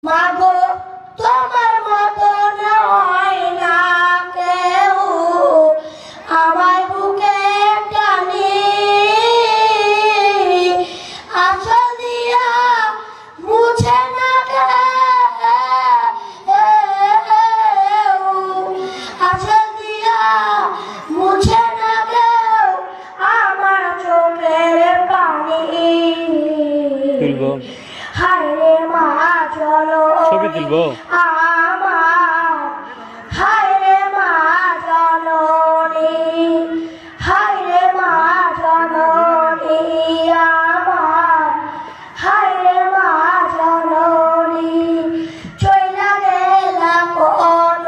মাগো তোমার মতন হয় না কেউ, আমায় বুকে টানি আঁচল দিয়া মুছে না কেউ, আঁচল দিয়া মুছে না কেউ আমার চোখের পানি। হায়রে মা চলো ছবি তুলবো আমার, হায়রে মা জননী, হায়রে মা জননী আমার, হায়রে মা জননী। চইলা গেলা কোন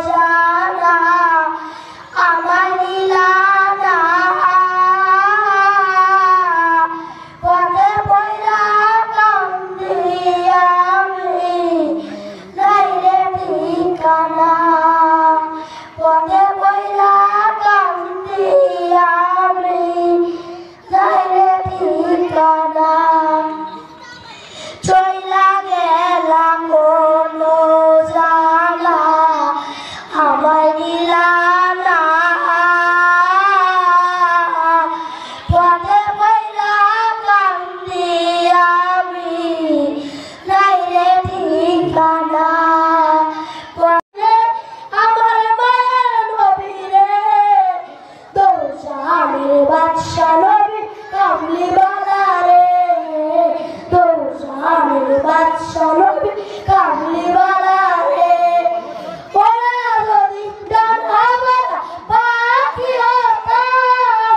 জানা আমার নীলা না, পথে পয়লা কান্দি আমি নাইরে ঠিকানা, পথে পয়লা কান্দি আমি নাইরে ঠিকানা। চইলা গেলা কোন জানা আমার নীলা না, পথে পয়লা কান্দি আমি নাইরে ঠিকানা। আমার মায়ের নবী রে দোজাহানের বাদশা নবী কামলিওয়ালা রে, দোজাহানের বাদশা নবী কামলিওয়ালা রে। ওরা যদি ডানা বাঁধা পাখি হতাম,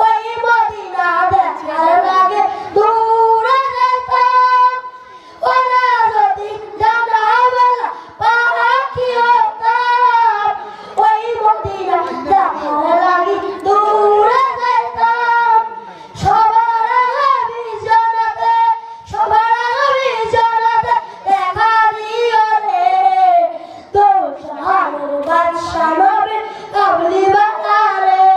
ওই মদিনা দেখার লাগে দূরে যেতাম। ওরা যদি ডানা বাঁধা পাখি হতাম, ওই মদিনা দেখার লাগে দূরে যেতাম। সবার আগে বিজনাতে, সবার আগে বিজনাতে দেখা দিও রে, দোজাহানের বাদশা নবী কামলিওয়ালা রে,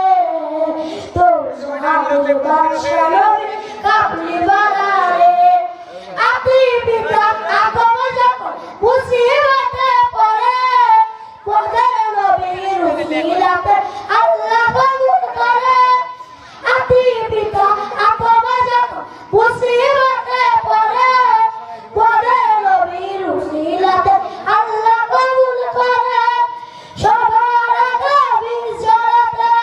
দোজাহানের বাদশা নবী কামলিওয়ালা রে। আতি পিতা আগম যখন মুসিবতে পড়ে, পথের নবীর উসিলাতে আল্লাহ কবুল করে। আতি পিতা আগম যখন মুসিবতে পড়ে, পথের নবীর উসিলাতে আল্লাহ কবুল করে। সবার আগে বিজনাতে,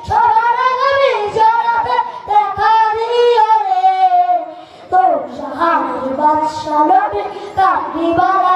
সবার আগে বিজনাতে দেখা দিও রে, দোজাহানের বাদশা নবী কামলিওয়ালা